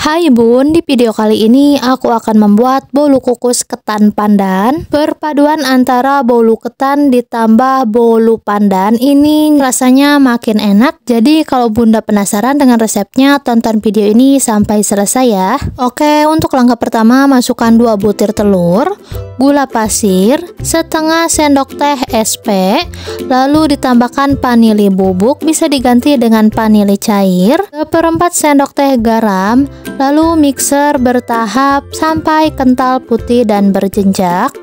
Hai Bun, di video kali ini aku akan membuat bolu kukus ketan pandan. Perpaduan antara bolu ketan ditambah bolu pandan ini rasanya makin enak. Jadi kalau Bunda penasaran dengan resepnya, tonton video ini sampai selesai ya. Oke, untuk langkah pertama masukkan 2 butir telur, gula pasir, setengah sendok teh SP, lalu ditambahkan vanili bubuk, bisa diganti dengan vanili cair, 1/4 sendok teh garam, lalu mixer bertahap sampai kental putih dan berjenjak.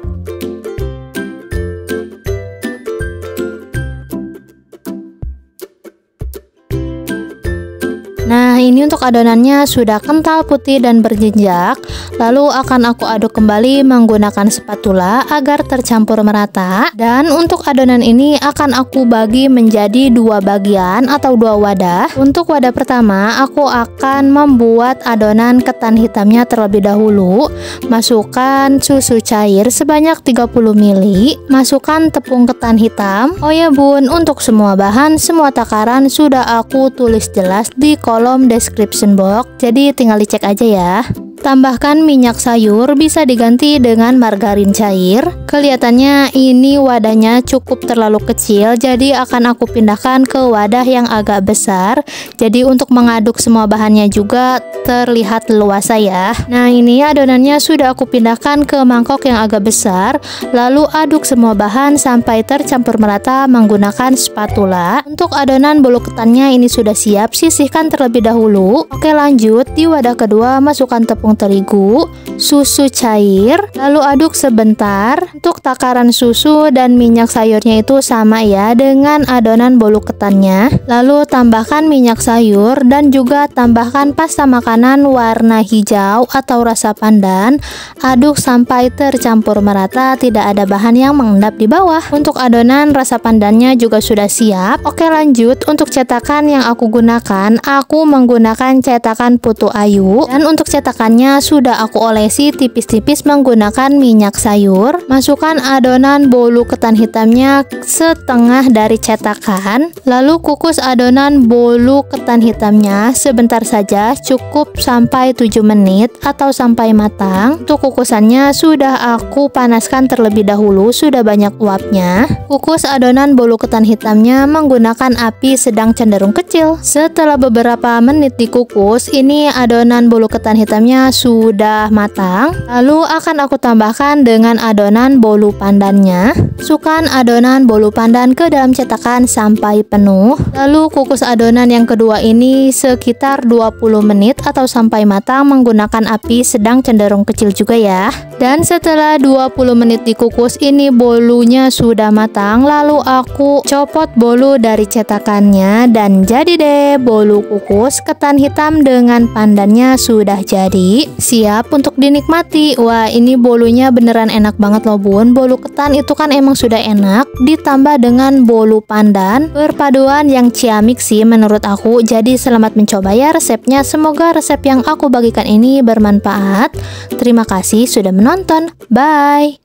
Nah, ini untuk adonannya sudah kental putih dan berjenjak. Lalu akan aku aduk kembali menggunakan spatula agar tercampur merata. Dan untuk adonan ini akan aku bagi menjadi 2 bagian atau 2 wadah. Untuk wadah pertama, aku akan membuat adonan ketan hitamnya terlebih dahulu. Masukkan susu cair sebanyak 30 ml. Masukkan tepung ketan hitam. Oh ya Bun, untuk semua bahan, semua takaran sudah aku tulis jelas di kolom description box, jadi tinggal dicek aja ya. Tambahkan minyak sayur, bisa diganti dengan margarin cair. Kelihatannya ini wadahnya cukup terlalu kecil, jadi akan aku pindahkan ke wadah yang agak besar. Jadi untuk mengaduk semua bahannya juga terlihat leluasa ya. Nah, ini adonannya sudah aku pindahkan ke mangkok yang agak besar. Lalu aduk semua bahan sampai tercampur merata menggunakan spatula. Untuk adonan bolu ketannya ini sudah siap, sisihkan terlebih dahulu. Oke, lanjut di wadah kedua masukkan tepung terigu, susu cair, lalu aduk sebentar. Untuk takaran susu dan minyak sayurnya itu sama ya dengan adonan bolu ketannya. Lalu tambahkan minyak sayur dan juga tambahkan pasta makanan warna hijau atau rasa pandan. Aduk sampai tercampur merata, tidak ada bahan yang mengendap di bawah. Untuk adonan rasa pandannya juga sudah siap. Oke, lanjut untuk cetakan yang aku gunakan, aku menggunakan cetakan Putu Ayu. Dan untuk cetakannya sudah aku olesi tipis-tipis menggunakan minyak sayur. Masukkan adonan bolu ketan hitamnya setengah dari cetakan. Lalu kukus adonan bolu ketan hitamnya sebentar saja, cukup sampai 7 menit atau sampai matang. Untuk kukusannya sudah aku panaskan terlebih dahulu, sudah banyak uapnya. Kukus adonan bolu ketan hitamnya menggunakan api sedang cenderung kecil. Setelah beberapa menit dikukus, ini adonan bolu ketan hitamnya sudah matang. Lalu akan aku tambahkan dengan adonan bolu pandannya. Masukkan adonan bolu pandan ke dalam cetakan sampai penuh. Lalu kukus adonan yang kedua ini sekitar 20 menit atau sampai matang menggunakan api sedang cenderung kecil juga ya. Dan setelah 20 menit dikukus, ini bolunya sudah matang. Lalu aku copot bolu dari cetakannya dan jadi deh bolu kukus ketan hitam dengan pandannya sudah jadi. Siap untuk dinikmati. Wah, ini bolunya beneran enak banget loh Bun. Bolu ketan itu kan emang sudah enak, ditambah dengan bolu pandan, perpaduan yang ciamik sih menurut aku. Jadi selamat mencoba ya resepnya. Semoga resep yang aku bagikan ini bermanfaat. Terima kasih sudah menonton. Bye.